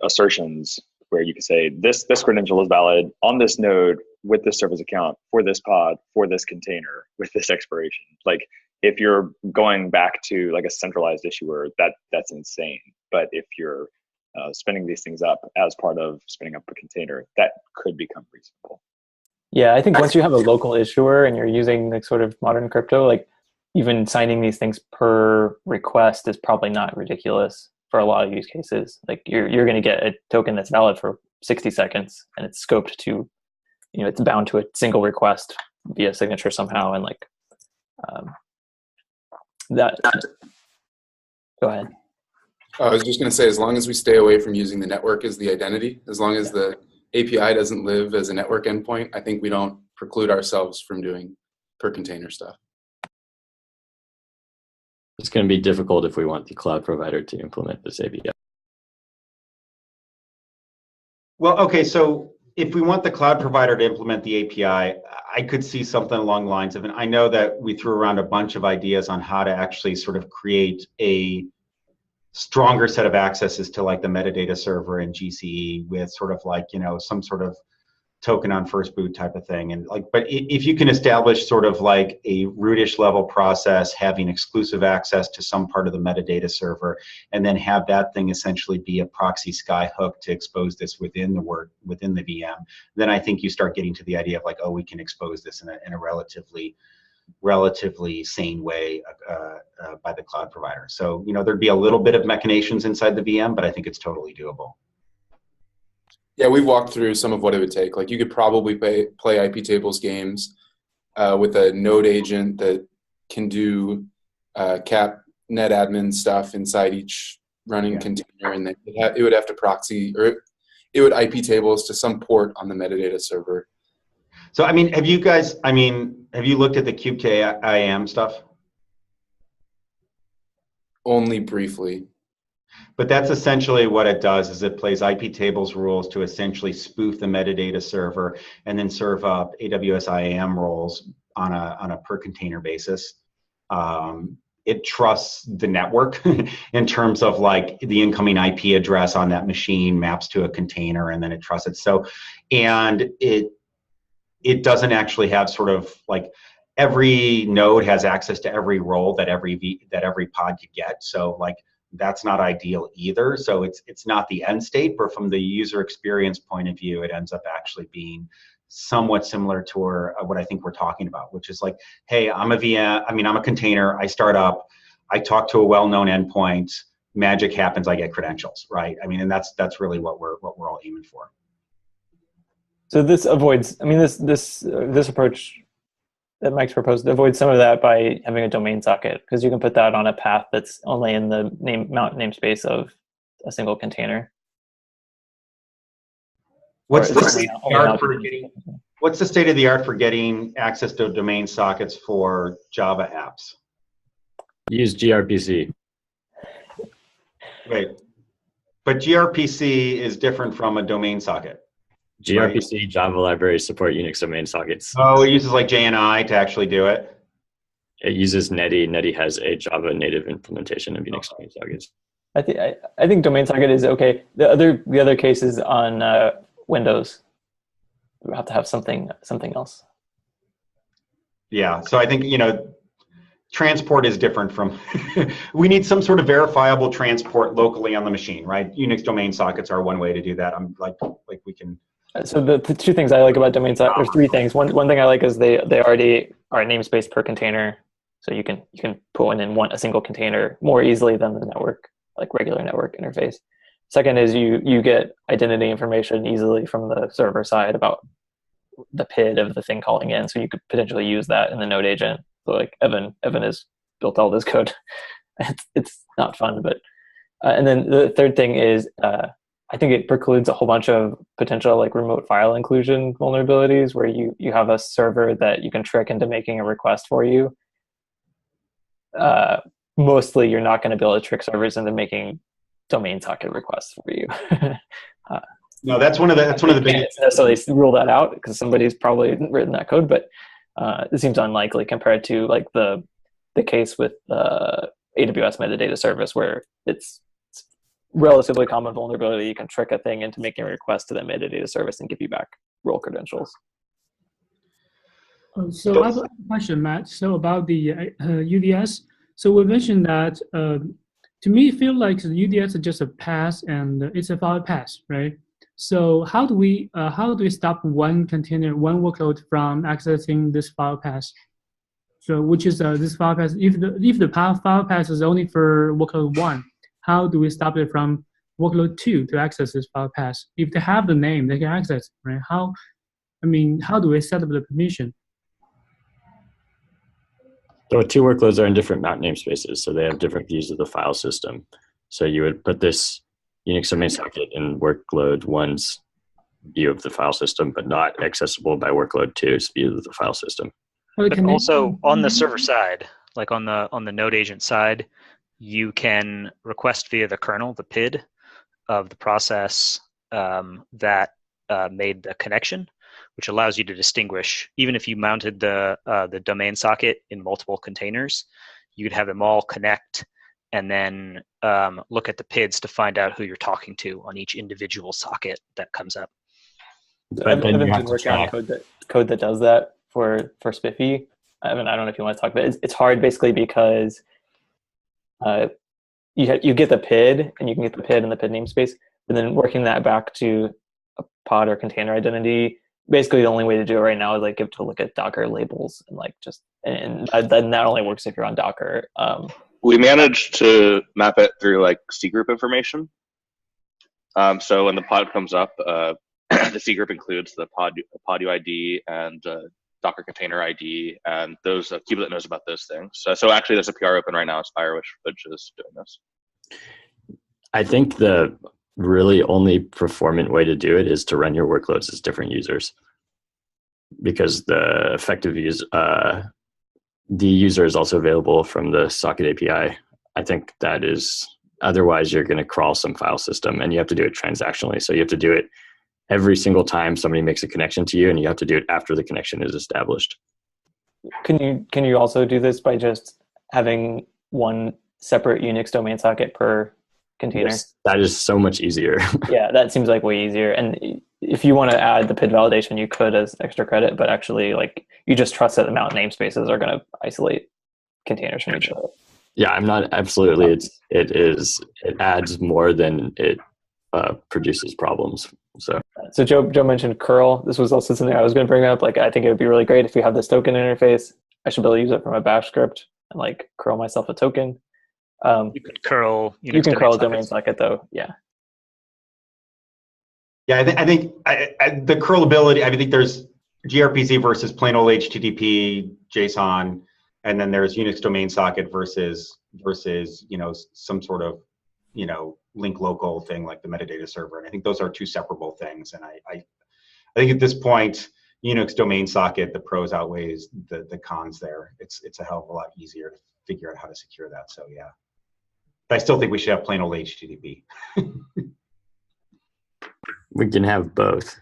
assertions where you can say this credential is valid on this node with this service account for this pod for this container with this expiration. Like if you're going back to like a centralized issuer, that's insane. But if you're spinning these things up as part of spinning up a container, that could become reasonable. Yeah, I think once you have a local issuer and you're using like sort of modern crypto, like even signing these things per request is probably not ridiculous for a lot of use cases. Like you're going to get a token that's valid for 60 seconds and it's scoped to, you know, it's bound to a single request via signature somehow. And like that, go ahead. I was just going to say, as long as we stay away from using the network as the identity, as long as the API doesn't live as a network endpoint, I think we don't preclude ourselves from doing per container stuff. It's going to be difficult if we want the cloud provider to implement this API. Well, okay, so if we want the cloud provider to implement the API, I could see something along the lines of, and I know that we threw around a bunch of ideas on how to actually sort of create a stronger set of accesses to like the metadata server and GCE with sort of like, you know, some sort of token on first boot type of thing. And like, but if you can establish sort of like a rootish level process having exclusive access to some part of the metadata server, and then have that thing essentially be a proxy skyhook to expose this within the VM, then I think you start getting to the idea of like, oh, we can expose this in a relatively sane way by the cloud provider. So, you know, there'd be a little bit of machinations inside the VM, but I think it's totally doable. Yeah, we've walked through some of what it would take. Like you could probably play IP tables games with a node agent that can do cap net admin stuff inside each running container, and then it would have to proxy, or it would IP tables to some port on the metadata server. So, I mean, have you looked at the kubectl stuff? Only briefly. But that's essentially what it does, is it plays IP tables rules to essentially spoof the metadata server and then serve up AWS IAM roles on a per container basis. It trusts the network in terms of like the incoming IP address on that machine maps to a container, and then it trusts it. So, and it doesn't actually have sort of like every node has access to every role that every pod could get. So like that's not ideal either. So it's not the end state, but from the user experience point of view, it ends up actually being somewhat similar to what I think we're talking about, which is like, hey, I'm a container, I start up, I talk to a well-known endpoint, magic happens, I get credentials, right? I mean, and that's really what we're all aiming for. So this avoids, I mean, this approach that Mike's proposed avoids some of that by having a domain socket, because you can put that on a path that's only in the mount namespace of a single container. What's the state of the art for getting access to domain sockets for Java apps? Use gRPC. Wait, but gRPC is different from a domain socket. gRPC right? Java libraries support Unix domain sockets. Oh, it uses like JNI to actually do it? It uses Netty. Netty has a Java native implementation of Unix domain sockets. I think domain socket is okay. The other cases on Windows, we have to have something else. Yeah, so I think, transport is different from, we need some sort of verifiable transport locally on the machine, right? Unix domain sockets are one way to do that. I'm like we can. So the two things I like about domain socket, there's three things. One thing I like is they already are namespace per container. So you can put one in a single container more easily than the network, like regular network interface. Second is you get identity information easily from the server side about the PID of the thing calling in. So you could potentially use that in the node agent. So like Evan has built all this code. It's not fun, but and then the third thing is I think it precludes a whole bunch of potential like remote file inclusion vulnerabilities where you have a server that you can trick into making a request for you. Mostly you're not going to be able to trick servers into making domain socket requests for you. No, that's one of the big. Can't necessarily rule that out because somebody's probably written that code, but it seems unlikely compared to like the case with AWS metadata service where it's relatively common vulnerability. You can trick a thing into making a request to that metadata service and give you back role credentials. So I have a question, Matt. So about the UDS. So we mentioned that to me, it feels like the UDS is just a pass and it's a file pass, right? So how do we stop one container, one workload from accessing this file pass? So which is this file pass? If the file pass is only for workload 1, how do we stop it from workload 2 to access this file pass? If they have the name, they can access it, right? How do we set up the permission? So two workloads are in different mount namespaces, so they have different views of the file system. So you would put this Unix domain socket in workload 1's view of the file system, but not accessible by workload 2's view of the file system. But also on the server side, like on the node agent side, you can request via the kernel, the PID of the process that made the connection, which allows you to distinguish, even if you mounted the domain socket in multiple containers, you could have them all connect and then look at the PIDs to find out who you're talking to on each individual socket that comes up. I've been working on code that does that for Spiffy. I don't know if you want to talk about it. It's hard basically because you get the PID and you can get the PID in the PID namespace, but then working that back to a pod or container identity, basically the only way to do it right now is like give to look at Docker labels and then that only works if you're on Docker. We managed to map it through like C group information. So when the pod comes up, the C group includes the pod UID and Docker container ID, and those kubelet knows about those things. So actually, there's a PR open right now at Spire, which is doing this. I think the really only performant way to do it is to run your workloads as different users, because the effective use, the user is also available from the socket API. I think that is, otherwise you're going to crawl some file system, and you have to do it transactionally. So you have to do it every single time somebody makes a connection to you, and you have to do it after the connection is established. Can you also do this by just having one separate Unix domain socket per container? Yes, that is so much easier. Yeah, that seems like way easier. And if you want to add the PID validation, you could as extra credit, but actually, like, you just trust that the mount namespaces are going to isolate containers from each other. Yeah, I'm not absolutely. It adds more than it produces problems. So Joe mentioned curl. This was also something I was going to bring up. Like, I think it would be really great if you have this token interface. I should be able to use it from a bash script and like curl myself a token. You can curl. You can curl a domain socket though. Yeah. Yeah, I think the curlability. I think there's gRPC versus plain old HTTP JSON, and then there's Unix domain socket versus some sort of link local thing like the metadata server. And I think those are two separable things. And I think at this point, Unix domain socket, the pros outweighs the cons there. It's a hell of a lot easier to figure out how to secure that. So yeah, but I still think we should have plain old HTTP. we can have both.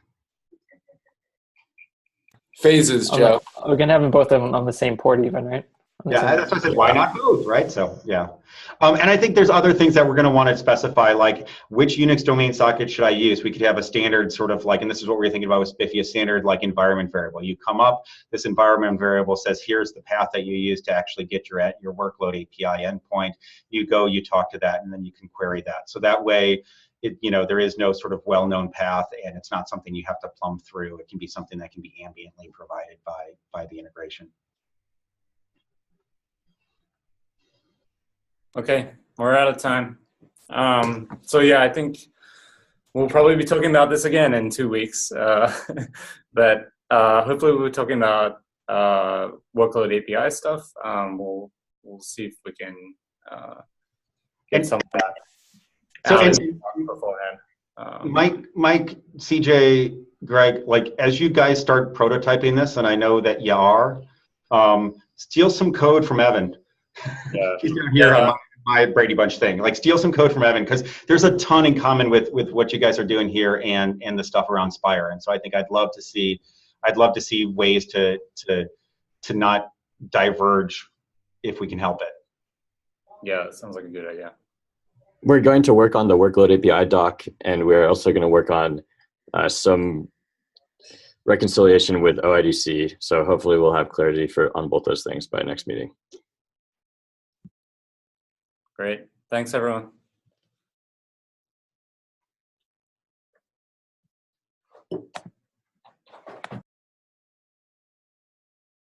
Phases, Joe. We can have them both on the same port even, right? Yeah, that's what I said. Why not both, right? So yeah. And I think there's other things that we're going to want to specify, like which Unix domain socket should I use? We could have a standard sort of like, and this is what we were thinking about with Spiffy, a standard like environment variable. You come up, this environment variable says, here's the path that you use to actually get your workload API endpoint. You go, you talk to that, and then you can query that. So that way, there is no sort of well-known path, and it's not something you have to plumb through. It can be something that can be ambiently provided by the integration. Okay, we're out of time. So yeah, I think we'll probably be talking about this again in 2 weeks. But hopefully we'll be talking about workload API stuff. We'll see if we can get some of that. So beforehand. Mike, CJ, Greg, like as you guys start prototyping this, and I know that you are, steal some code from Evan. Yeah. He's down here on my Brady Bunch thing. Like steal some code from Evan, because there's a ton in common with what you guys are doing here and the stuff around Spire. And so I think I'd love to see ways to not diverge if we can help it. Yeah, that sounds like a good idea. We're going to work on the workload API doc, and we're also going to work on some reconciliation with OIDC. So hopefully we'll have clarity on both those things by next meeting. Great. Thanks, everyone.